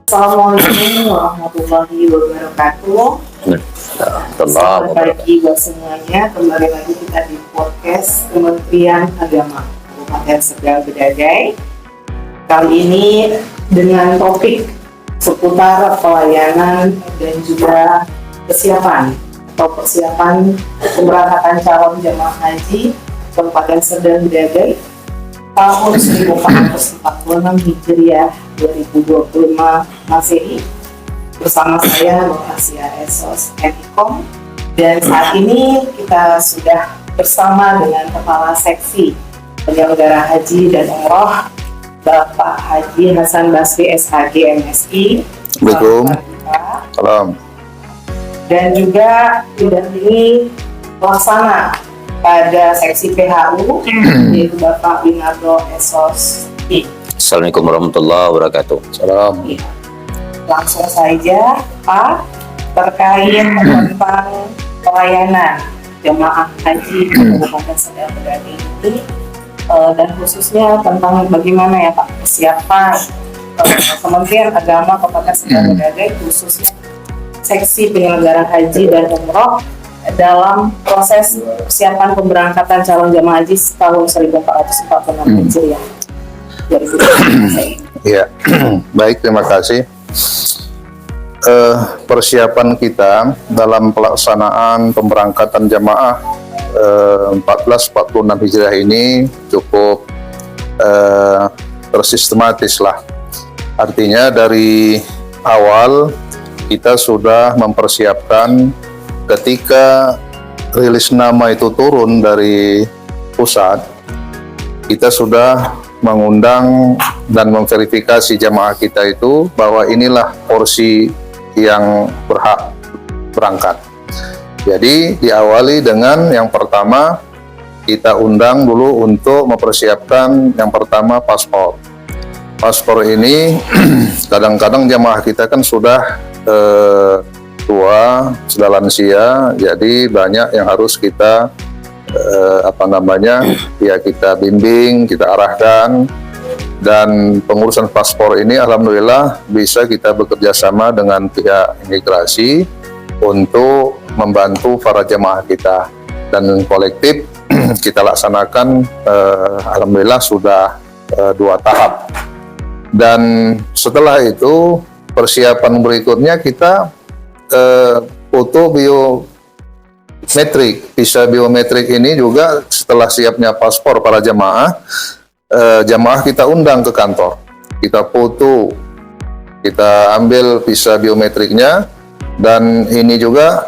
Assalamualaikum warahmatullahi wabarakatuh. Selamat pagi buat semuanya. Kembali lagi kita di podcast Kementerian Agama Kabupaten Sedang Bedagai. Kali ini dengan topik seputar pelayanan dan juga persiapan pemberangkatan calon jemaah haji Kabupaten Sedang Bedagai tahun 1446 Hijriah 2025 Masehi bersama saya Nur Asia Esos Edikom, dan saat ini kita sudah bersama dengan Kepala Seksi Penyelenggara Haji dan Umroh Bapak Haji Hasan Basri SHG MSI. Assalamualaikum. Salam. Dan juga didampingi pelaksana pada seksi PHU yaitu Bapak Winardo Esos. Assalamualaikum warahmatullahi wabarakatuh. Salam. Langsung saja Pak, terkait tentang pelayanan jemaah haji Kabupaten Sedang Bedagai ini dan khususnya tentang bagaimana ya Pak persiapan Kementerian Agama Kabupaten Sedang Bedagai khususnya seksi penyelenggara haji dan umroh dalam proses persiapan pemberangkatan calon jemaah haji tahun 1446 Hijriah. Ya, baik, terima kasih. Persiapan kita dalam pelaksanaan pemberangkatan jamaah 1446 Hijriah ini cukup tersistematis lah. Artinya dari awal kita sudah mempersiapkan ketika rilis nama itu turun dari pusat, kita sudah mengundang dan memverifikasi jamaah kita itu bahwa inilah porsi yang berhak berangkat. Jadi diawali dengan yang pertama, kita undang dulu untuk mempersiapkan yang pertama paspor. Paspor ini kadang-kadang jamaah kita kan sudah tua, sudah lansia, jadi banyak yang harus kita kita bimbing, kita arahkan, dan pengurusan paspor ini alhamdulillah bisa kita bekerja sama dengan pihak imigrasi untuk membantu para jemaah kita, dan kolektif kita laksanakan alhamdulillah sudah 2 tahap. Dan setelah itu persiapan berikutnya kita foto biometrik. Visa biometrik ini juga setelah siapnya paspor para jamaah kita undang ke kantor, kita foto, kita ambil visa biometriknya, dan ini juga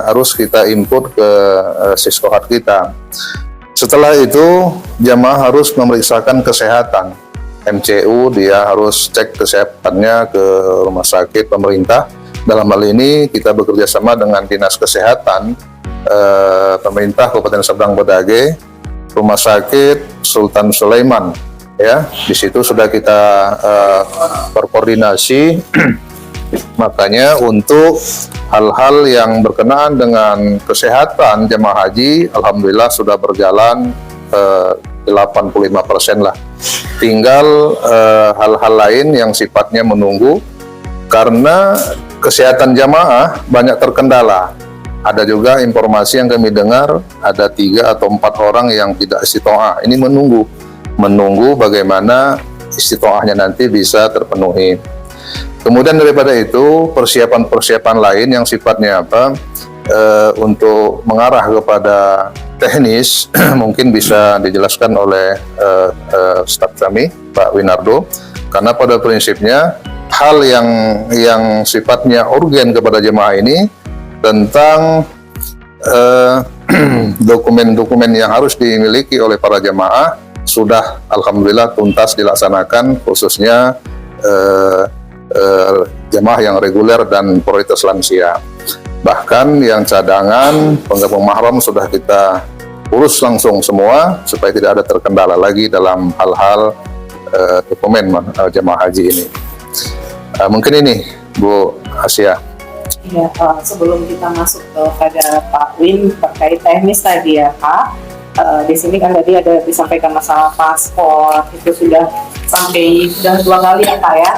harus kita input ke Siskohat kita. Setelah itu jamaah harus memeriksakan kesehatan MCU, dia harus cek kesehatannya ke rumah sakit pemerintah. Dalam hal ini kita bekerja sama dengan Dinas Kesehatan pemerintah Kabupaten Sedang Bedagai, Rumah Sakit Sultan Sulaiman. Ya, di situ sudah kita berkoordinasi. Makanya untuk hal-hal yang berkenaan dengan kesehatan jemaah haji, alhamdulillah sudah berjalan 85% lah. Tinggal hal-hal lain yang sifatnya menunggu, karena kesehatan jamaah banyak terkendala. Ada juga informasi yang kami dengar, ada 3 atau 4 orang yang tidak istitoah. Ini menunggu bagaimana istitoahnya nanti bisa terpenuhi. Kemudian daripada itu, persiapan-persiapan lain yang sifatnya untuk mengarah kepada teknis mungkin bisa dijelaskan oleh staf kami, Pak Winardo, karena pada prinsipnya hal yang sifatnya urgen kepada jemaah ini tentang dokumen-dokumen yang harus dimiliki oleh para jemaah sudah alhamdulillah tuntas dilaksanakan, khususnya jemaah yang reguler dan prioritas lansia. Bahkan yang cadangan, penggabung mahram sudah kita urus langsung semua supaya tidak ada terkendala lagi dalam hal-hal dokumen jemaah haji ini. Mungkin ini Bu Asia. Ya, sebelum kita masuk kepada Pak Win terkait teknis tadi ya Pak, di sini kan tadi ada disampaikan masalah paspor, itu sudah sampai sudah 2 kali ya Pak ya,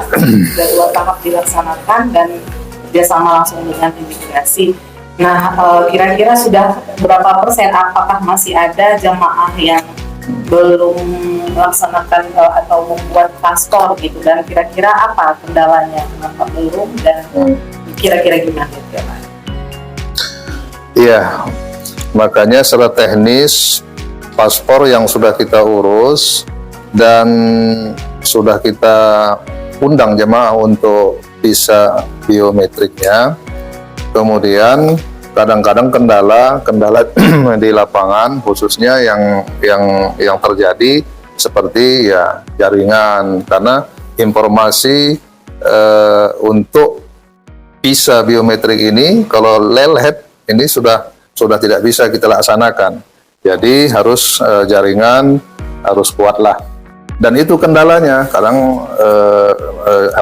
sudah 2 tahap dilaksanakan dan kerjasama langsung dengan imigrasi. Nah, kira-kira sudah berapa persen? Apakah masih ada jamaah yang belum melaksanakan atau membuat paspor gitu, dan kira-kira apa kendalanya, kenapa belum, dan kira-kira gimana gitu ya Pak? Iya, makanya secara teknis paspor yang sudah kita urus dan sudah kita undang jemaah untuk visa biometriknya. Kemudian kadang-kadang kendala di lapangan, khususnya yang terjadi seperti ya jaringan, karena informasi untuk visa biometrik ini kalau lelet ini sudah tidak bisa kita laksanakan. Jadi harus jaringan harus kuatlah. Dan itu kendalanya, kadang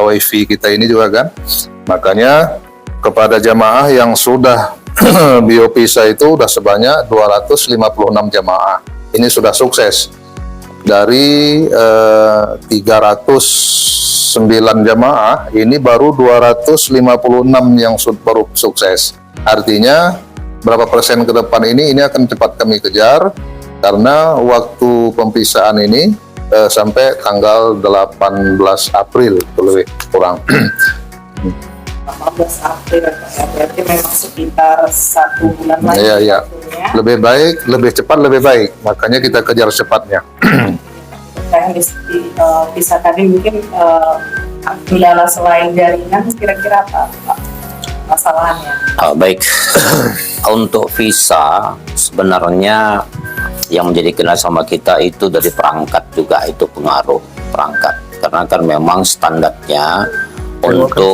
wifi kita ini juga kan. Makanya kepada jamaah yang sudah biopisa itu sudah sebanyak 256 jamaah. Ini sudah sukses. Dari 309 jamaah, ini baru 256 yang baru sukses. Artinya berapa persen ke depan ini akan cepat kami kejar, karena waktu pempisahan ini sampai tanggal 18 April lebih kurang. 18 April ya, berarti memang sekitar 1 bulan lagi. Iya. Lebih baik, lebih cepat lebih baik. Makanya kita kejar cepatnya. Yang bisa tadi mungkin kendala selain jaringan, kira-kira apa Pak masalahnya? Baik, untuk visa sebenarnya yang menjadi kendala sama kita itu dari perangkat juga, itu pengaruh perangkat, karena kan memang standarnya untuk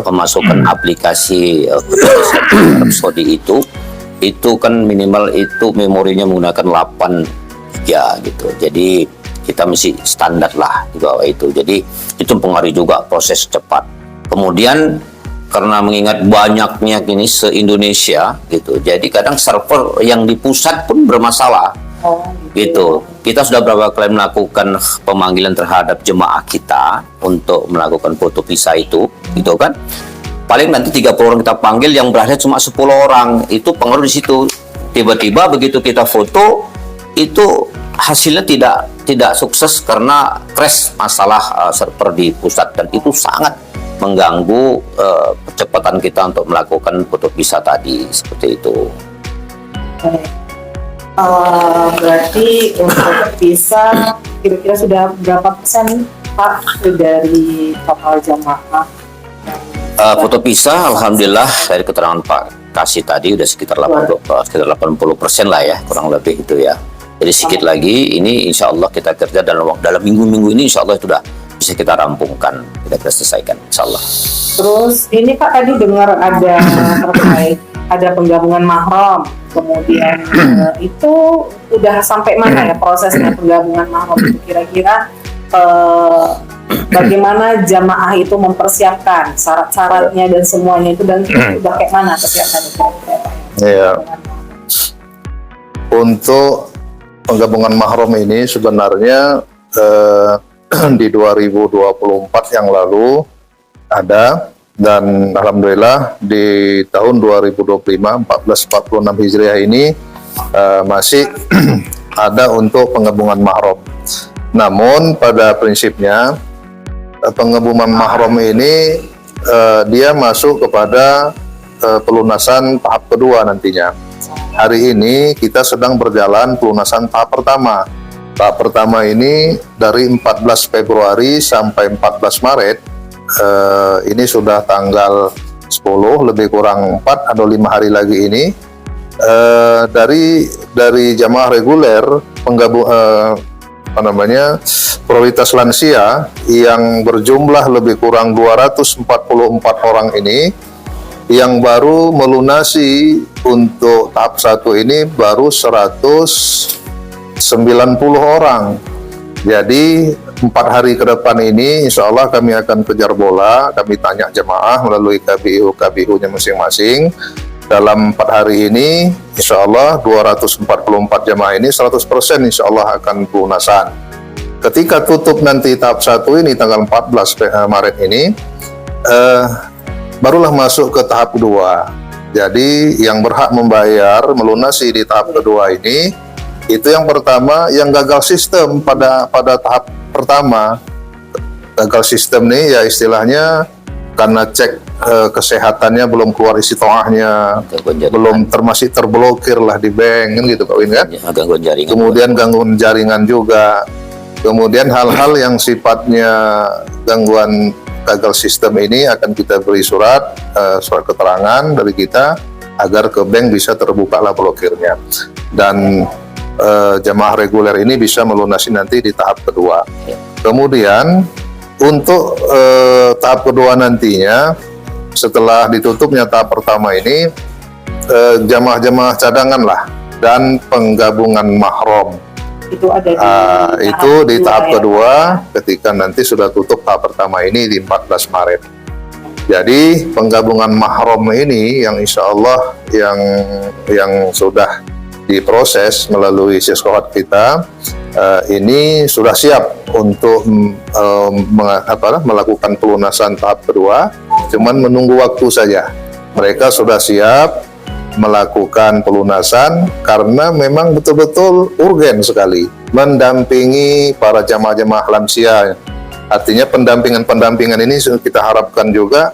pemasukan aplikasi Arab Saudi itu kan minimal itu memorinya menggunakan 8 GB gitu. Jadi kita mesti standar lah di bawah itu. Jadi itu mempengaruhi juga proses cepat. Kemudian karena mengingat banyaknya ini se-Indonesia gitu, jadi kadang server yang di pusat pun bermasalah. Gitu. Kita sudah beberapa kali melakukan pemanggilan terhadap jemaah kita untuk melakukan foto visa itu, gitu kan. Paling nanti 30 orang kita panggil, yang berhasil cuma 10 orang. Itu pengaruh di situ. Tiba-tiba begitu kita foto, itu hasilnya tidak sukses karena crash masalah server di pusat, dan itu sangat mengganggu percepatan kita untuk melakukan foto visa tadi, seperti itu. Berarti untuk visa kira-kira sudah berapa persen Pak dari total jamaah? Foto visa, alhamdulillah dari keterangan Pak Kasih tadi udah sekitar 80% lah ya, kurang lebih itu ya. Jadi sedikit lagi, ini insya Allah kita kerja dalam minggu-minggu ini, insya Allah sudah bisa kita rampungkan, kita selesaikan, insya Allah. Terus ini Pak tadi dengar ada terkait ada penggabungan mahram, kemudian itu udah sampai mana ya prosesnya penggabungan mahram itu, kira-kira bagaimana jamaah itu mempersiapkan syarat-syaratnya dan semuanya itu, dan udah kayak mana kesiapannya kira-kira Pak? Iya. Untuk penggabungan mahram ini sebenarnya di 2024 yang lalu ada, dan alhamdulillah di tahun 2025 1446 Hijriah ini masih ada untuk penggabungan mahram. Namun pada prinsipnya penggabungan mahram ini dia masuk kepada pelunasan tahap kedua nantinya. Hari ini kita sedang berjalan pelunasan tahap pertama. Tahap pertama ini dari 14 Februari sampai 14 Maret. Ini sudah tanggal 10, lebih kurang 4 atau 5 hari lagi ini. Dari jamaah reguler prioritas lansia yang berjumlah lebih kurang 244 orang ini, yang baru melunasi untuk tahap 1 ini baru 190 orang. Jadi 4 hari ke depan ini insya Allah kami akan kejar bola, kami tanya jemaah melalui KBU-nya masing-masing. Dalam 4 hari ini insya Allah 244 jemaah ini 100% insya Allah akan pelunasan. ketika tutup nanti tahap 1 ini tanggal 14 Maret ini, barulah masuk ke tahap kedua. Jadi yang berhak membayar melunasi di tahap kedua ini, itu yang pertama yang gagal sistem pada tahap pertama. Gagal sistem nih ya istilahnya karena cek kesehatannya belum keluar isi toahnya, belum masih terblokir lah di bank kan gitu Pak Win kan. Gangguan jaringan. Kemudian gangguan jaringan juga. Kemudian hal-hal yang sifatnya gangguan gagal sistem ini akan kita beri surat keterangan dari kita agar ke bank bisa terbuka lah blokirnya, dan jamaah reguler ini bisa melunasi nanti di tahap kedua. Kemudian untuk tahap kedua nantinya setelah ditutupnya tahap pertama ini, jamaah-jamaah cadangan lah dan penggabungan mahram Itu ada di tahap kedua ketika nanti sudah tutup tahap pertama ini di 14 Maret. Jadi penggabungan mahram ini yang insya Allah yang sudah diproses melalui siskohat kita ini sudah siap untuk melakukan pelunasan tahap kedua, cuman menunggu waktu saja. Mereka sudah siap melakukan pelunasan karena memang betul-betul urgen sekali mendampingi para jamaah-jamaah lansia. Artinya pendampingan ini kita harapkan juga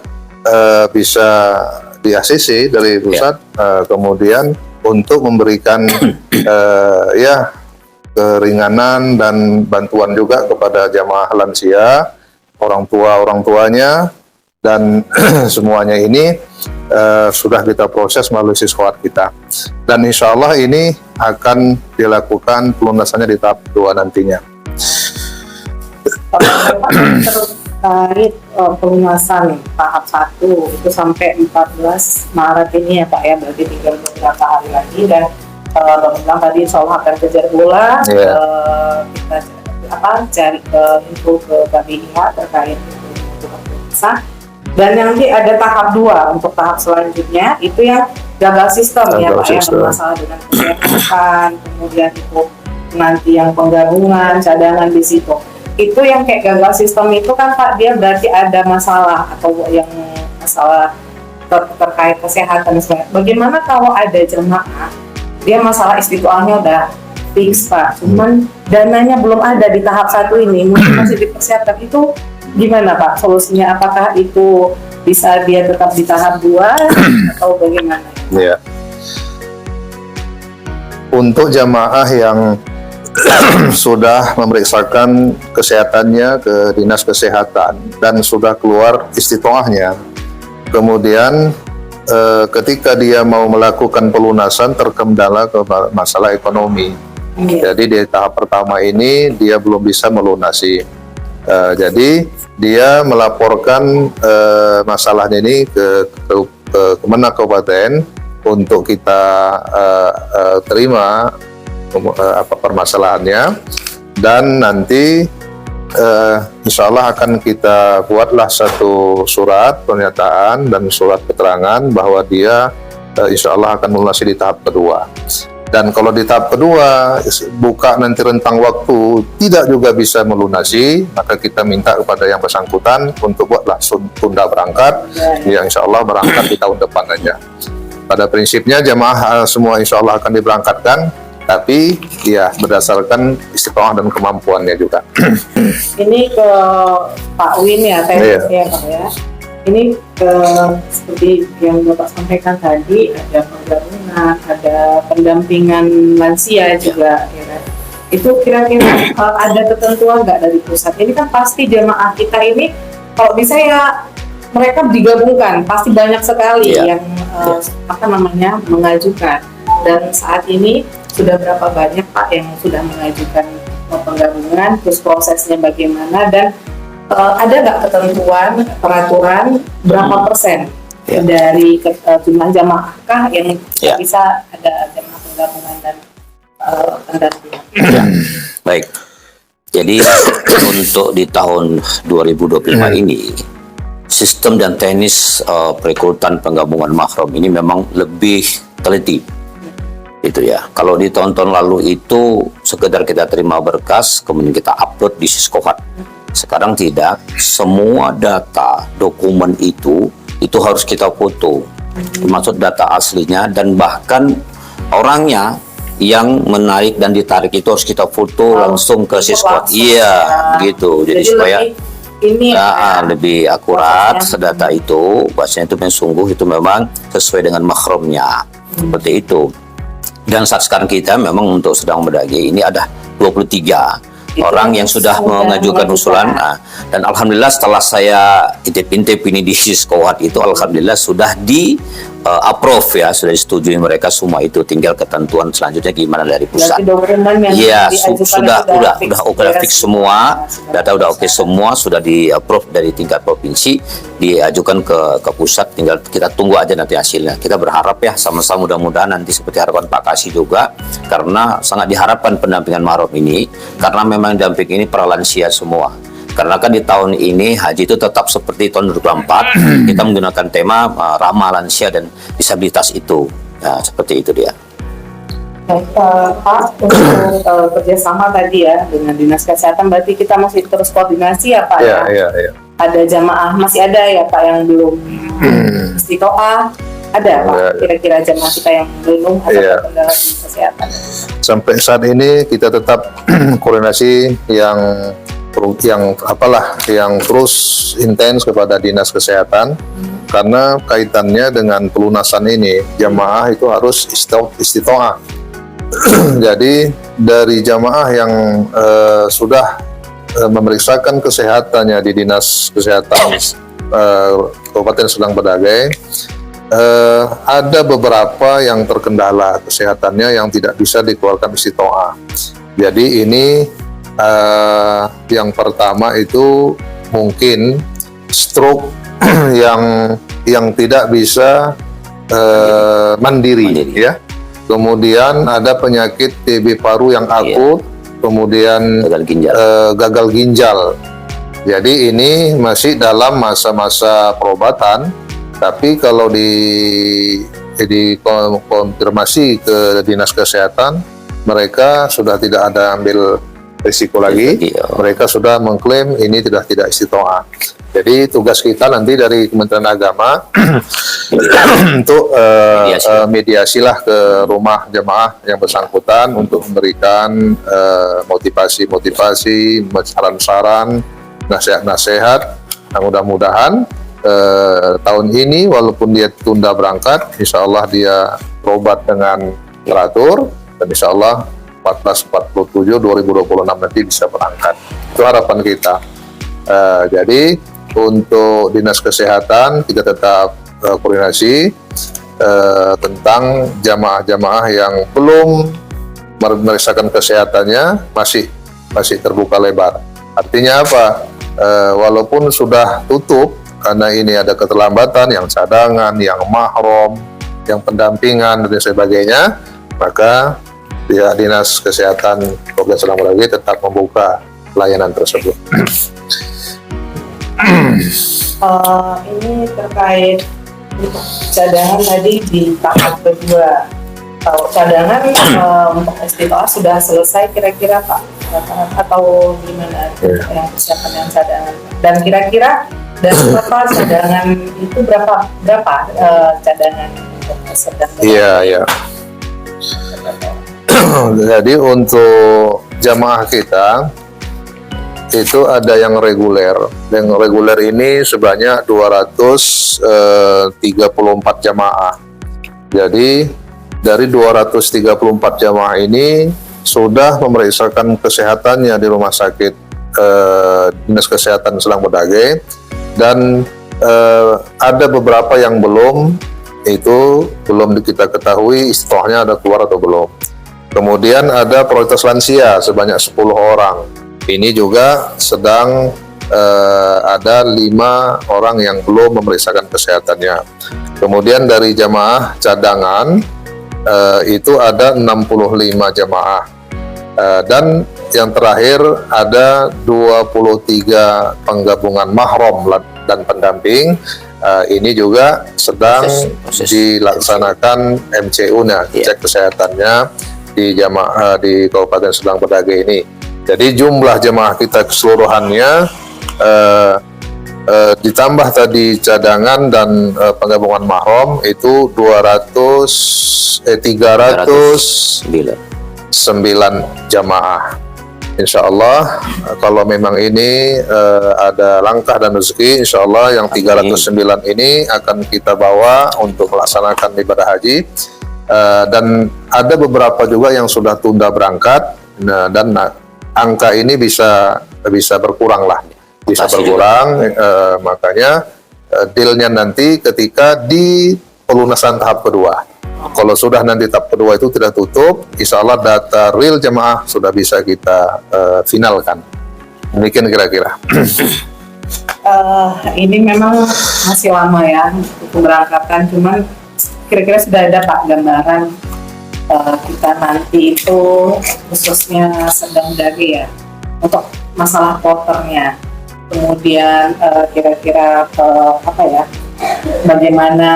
bisa di ACC dari pusat, kemudian untuk memberikan keringanan dan bantuan juga kepada jamaah lansia, orang tuanya, dan semuanya ini sudah kita proses melalui siskohat kita, dan insya Allah ini akan dilakukan pelunasannya di tahap kedua nantinya. Terkait pelunasan tahap 1 itu sampai 14 Maret ini ya Pak ya, berarti tinggal beberapa hari lagi, dan teman-teman tadi insya Allah akan kejar bola. Kita cari info ke KBIH terkait pelunasan. Dan nanti ada tahap 2 untuk tahap selanjutnya, itu yang gagal sistem ya Pak ya, bermasalah dengan kesehatan, kemudian itu nanti yang penggabungan cadangan di situ. Itu yang kayak gagal sistem itu kan Pak, dia berarti ada masalah atau yang masalah terkait kesehatan. Bagaimana kalau ada jemaah dia masalah istiqoahnya udah fix Pak, cuman dananya belum ada di tahap 1 ini, mungkin masih dipersiapkan, itu gimana Pak solusinya? Apakah itu bisa dia tetap di tahap 2 atau bagaimana? Ya. Untuk jamaah yang sudah memeriksakan kesehatannya ke dinas kesehatan dan sudah keluar istitoahnya, kemudian ketika dia mau melakukan pelunasan terkendala ke masalah ekonomi. Jadi di tahap pertama ini dia belum bisa melunasi. Jadi dia melaporkan masalahnya ini ke Kemenak Kabupaten untuk kita terima apa permasalahannya, dan nanti insya Allah akan kita buatlah satu surat pernyataan dan surat keterangan bahwa dia insya Allah akan melunasi di tahap kedua. Dan kalau di tahap kedua buka nanti rentang waktu tidak juga bisa melunasi, maka kita minta kepada yang bersangkutan untuk buatlah tunda berangkat, ya insya Allah berangkat di tahun depan aja. Pada prinsipnya jamaah semua insya Allah akan diberangkatkan, tapi ya berdasarkan istiqomah dan kemampuannya juga. Ini ke Pak Win ya, ya Pak ya. Ini seperti yang Bapak sampaikan tadi, ada penggabungan, ada pendampingan lansia juga, ya kan? Itu kira-kira ada ketentuan nggak dari pusat? Ini kan pasti jemaah kita ini, kalau bisa ya mereka digabungkan, pasti banyak sekali yang mengajukan. Dan saat ini sudah berapa banyak Pak yang sudah mengajukan penggabungan, terus prosesnya bagaimana, dan ada nggak ketentuan peraturan berapa persen dari jumlah jamaah yang bisa ada jamaah penggabungan dan pendampingan? Baik. Jadi untuk di tahun 2025 ini sistem dan teknis perekrutan penggabungan mahram ini memang lebih teliti. Itu ya. Kalau di tahun-tahun lalu itu sekedar kita terima berkas, kemudian kita upload di Siskohat. Sekarang tidak. Semua data dokumen itu harus kita foto, termasuk data aslinya, dan bahkan orangnya yang menarik dan ditarik itu harus kita foto langsung ke Siskohat. Iya, gitu. Jadi supaya ini lebih akurat data itu, bahasanya itu sungguh itu memang sesuai dengan mahrumnya. Seperti itu. Dan saat sekarang kita memang untuk sedang mendagri ini ada 23 orang yang sudah mengajukan usulan. Dan alhamdulillah setelah saya intip-intip ini di Siskohat itu, alhamdulillah sudah di approve ya, sudah disetujui mereka semua. Itu tinggal ketentuan selanjutnya gimana dari pusat. Iya, sudah oke, fix semua, data udah oke semua, sudah di approve dari tingkat provinsi, diajukan ke pusat, tinggal kita tunggu aja nanti hasilnya. Kita berharap ya sama-sama mudah-mudahan nanti seperti harapan Pak Kasih juga, karena sangat diharapkan pendampingan mahram ini, karena memang damping ini para lansia semua. Karena kan di tahun ini haji itu tetap seperti tahun 2024, kita menggunakan tema ramah lansia dan disabilitas itu. Nah, seperti itu dia. Baik, Pak, untuk kerjasama tadi ya dengan Dinas Kesehatan, berarti kita masih terus koordinasi ya Pak? Iya. Ada jamaah, masih ada ya Pak yang belum istiqoah? Ada Pak, kira-kira jamaah kita yang belum ada kendala di kesehatan? Sampai saat ini kita tetap koordinasi yang terus intens kepada Dinas Kesehatan, karena kaitannya dengan pelunasan ini jamaah itu harus istitoah. Jadi dari jamaah yang sudah memeriksakan kesehatannya di Dinas Kesehatan Kabupaten Sedang Bedagai, ada beberapa yang terkendala kesehatannya yang tidak bisa dikeluarkan istitoah. Jadi ini yang pertama itu mungkin stroke yang tidak bisa mandiri ya. Kemudian ada penyakit TB paru yang akut, kemudian gagal ginjal. Jadi ini masih dalam masa-masa perobatan, tapi kalau dikonfirmasi ke Dinas Kesehatan, mereka sudah tidak ada ambil risiko lagi, mereka sudah mengklaim ini tidak istitoah. Jadi tugas kita nanti dari Kementerian Agama untuk mediasi lah ke rumah jamaah yang bersangkutan untuk memberikan motivasi, saran-saran, nasihat-nasihat. Nah, mudah-mudahan tahun ini walaupun dia tunda berangkat, insya Allah dia berobat dengan teratur, dan insya Allah 14/47/2026 nanti bisa berangkat. Itu harapan kita. Jadi untuk Dinas Kesehatan kita tetap koordinasi tentang jamaah-jamaah yang belum memeriksakan kesehatannya, masih terbuka lebar. Artinya apa? Walaupun sudah tutup karena ini ada keterlambatan, yang cadangan, yang mahram, yang pendampingan dan sebagainya, maka pihak Dinas Kesehatan Kabupaten Sedang Bedagai tetap membuka layanan tersebut. Ini terkait cadangan tadi di tahap kedua. Kalau cadangan untuk istiqoah sudah selesai kira-kira Pak? Atau gimana yang persiapan yang cadangan? Dan kira-kira dari total cadangan itu berapa cadangan untuk sedang? Iya. Jadi untuk jamaah kita itu ada yang reguler. Yang reguler ini sebanyak 234 jamaah. Jadi dari 234 jamaah ini sudah memeriksakan kesehatannya di rumah sakit Dinas Kesehatan Sedang Bedagai, dan ada beberapa yang belum kita ketahui istitoahnya ada keluar atau belum. Kemudian ada prioritas lansia sebanyak 10 orang. Ini juga sedang ada 5 orang yang belum memeriksakan kesehatannya. Kemudian dari jamaah cadangan itu ada 65 jamaah. Dan yang terakhir ada 23 penggabungan mahram dan pendamping, Ini juga sedang Proses dilaksanakan MCU-nya, Iya. cek kesehatannya di jamaah di Kabupaten Sedang Bedage ini. Jadi jumlah jamaah kita keseluruhannya ditambah tadi cadangan dan penggabungan mahram itu 309 jamaah. Insya Allah kalau memang ini ada langkah dan rezeki, insya Allah yang 309 ini akan kita bawa untuk melaksanakan ibadah haji. Dan ada beberapa juga yang sudah tunda berangkat, dan angka ini bisa berkurang lah, bisa berkurang. Makanya dealnya nanti ketika di pelunasan tahap kedua. Kalau sudah nanti tahap kedua itu tidak tutup, insya Allah data real jemaah sudah bisa kita finalkan. Demikian kira-kira. Ini memang masih lama ya untuk pemberangkatan, cuman kira-kira sudah ada Pak gambaran kita nanti itu khususnya Sedang Bedage ya untuk masalah kloternya, kemudian kira-kira apa ya, bagaimana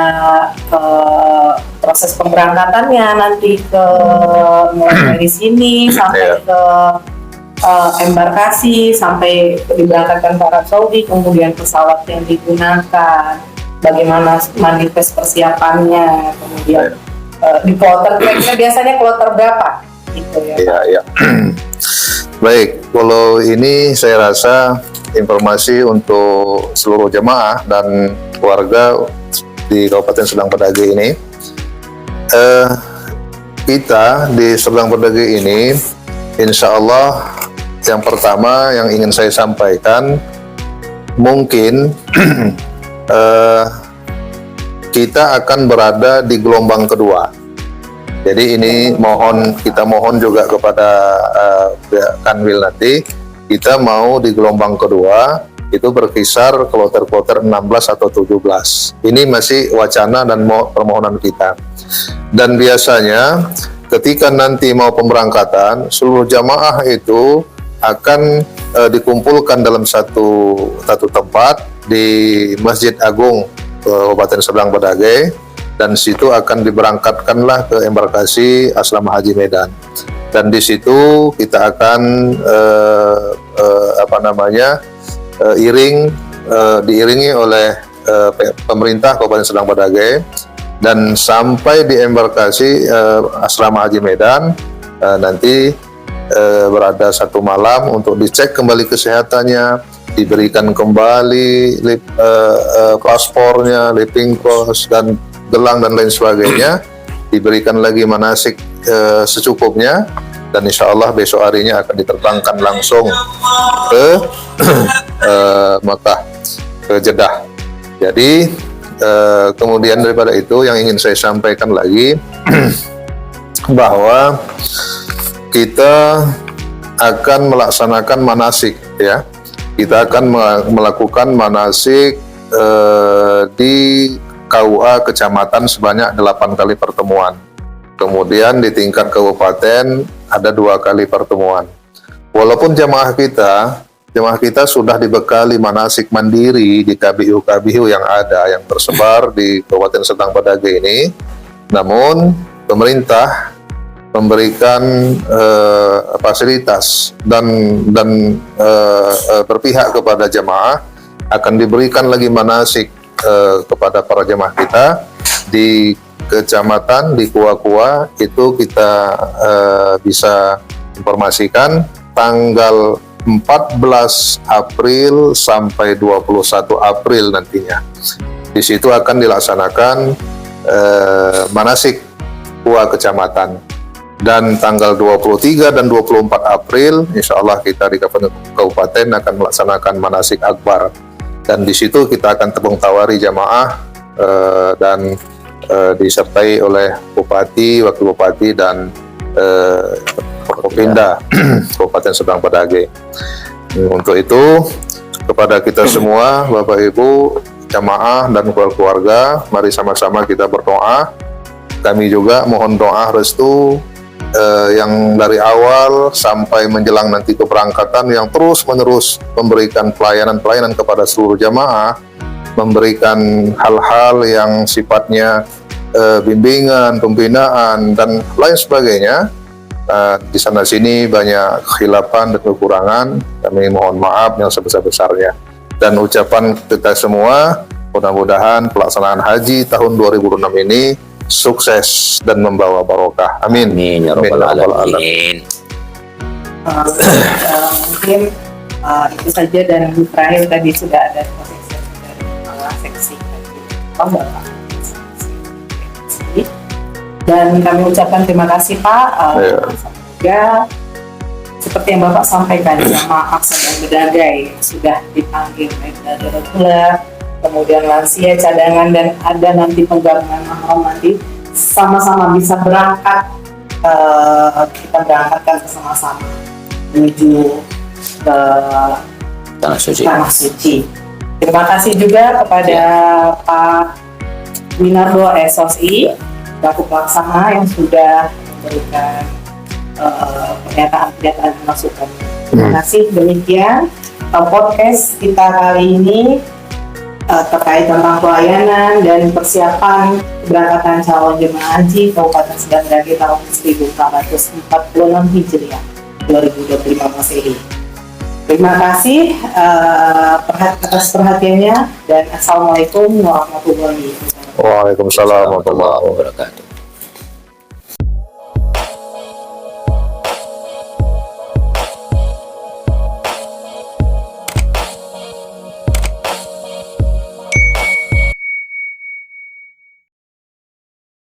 proses pemberangkatannya nanti ke mulai dari sini sampai ke embarkasi sampai diberangkatkan ke Arab Saudi, kemudian pesawat yang digunakan, bagaimana manifest persiapannya, kemudian di kloter kira-kira biasanya kloter berapa gitu ya. Iya. Baik, kalau ini saya rasa informasi untuk seluruh jemaah dan keluarga di Kabupaten Sedang Bedage ini. Kita di Sedang Bedage ini, insya Allah yang pertama yang ingin saya sampaikan, mungkin kita akan berada di gelombang kedua. Jadi ini kita mohon juga kepada Kanwil nanti, kita mau di gelombang kedua itu berkisar kloter-kloter 16 atau 17. Ini masih wacana dan permohonan kita. Dan biasanya ketika nanti mau pemberangkatan, seluruh jamaah itu akan dikumpulkan dalam satu tempat di Masjid Agung Kabupaten Sedang Bedage, dan situ akan diberangkatkanlah ke embarkasi Asrama Haji Medan. Dan di situ kita akan diiringi oleh pemerintah Kabupaten Sedang Bedage, dan sampai di embarkasi Asrama Haji Medan nanti berada 1 malam untuk dicek kembali kesehatannya, diberikan kembali paspornya, living cost dan gelang dan lain sebagainya, diberikan lagi manasik secukupnya, dan insya Allah besok harinya akan diterbangkan langsung ke Makkah, ke Jeddah. Jadi kemudian daripada itu yang ingin saya sampaikan lagi bahwa kita akan melaksanakan manasik ya. Kita akan melakukan manasik di KUA kecamatan sebanyak 8 kali pertemuan. Kemudian di tingkat kabupaten ada 2 kali pertemuan. Walaupun jemaah kita sudah dibekali manasik mandiri di KBU yang ada, yang tersebar di Kabupaten Sedang Bedage ini, namun pemerintah memberikan fasilitas dan berpihak kepada jemaah, akan diberikan lagi manasik kepada para jemaah kita di kecamatan, di kuah-kuah itu kita bisa informasikan tanggal 14 April sampai 21 April nantinya. Di situ akan dilaksanakan manasik kuah kecamatan. Dan tanggal 23 dan 24 April, insya Allah kita di kabupaten akan melaksanakan manasik akbar. Dan di situ kita akan tebung tawari jamaah dan disertai oleh Bupati, Wakil Bupati dan Forkopimda Kabupaten Sedang Bedage. Untuk itu kepada kita semua, Bapak Ibu, jamaah dan keluarga, mari sama-sama kita berdoa. Kami juga mohon doa restu yang dari awal sampai menjelang nanti keberangkatan, yang terus-menerus memberikan pelayanan kepada seluruh jamaah, memberikan hal-hal yang sifatnya bimbingan, pembinaan, dan lain sebagainya. Di sana sini banyak khilafan dan kekurangan, kami mohon maaf yang sebesar-besarnya. Dan ucapan kita semua, mudah-mudahan pelaksanaan haji tahun 2006 ini sukses dan membawa barokah. Amin. Amin ya Amin, rabbal ya rabbal alamin. Mungkin itu saja, dan terakhir tadi sudah ada posisi dari kepala seksi Bapak. Dan kami ucapkan terima kasih Pak. Semoga seperti yang Bapak sampaikan, jamaah Aqsa dan Bedagai yang sudah dipanggil baik dari reguler, kemudian lansia, cadangan, dan ada nanti penggabungan mahram nanti sama-sama bisa berangkat, kita berangkatkan bersama-sama menuju ke Tanah suci. Tanah Suci. Terima kasih juga kepada Pak Winardo SOSI, Bapak Pelaksana, yang sudah memberikan pernyataan-pernyataan masukan. Terima kasih. Demikian podcast kita kali ini terkait tentang pelayanan dan persiapan keberangkatan calon jemaah haji Kabupaten Sedang Bedagai tahun 1446 Hijriah 2025 Masehi. Terima kasih atas perhatiannya, dan Assalamualaikum warahmatullahi wabarakatuh. Waalaikumsalam warahmatullahi wabarakatuh. Wabarakatuh.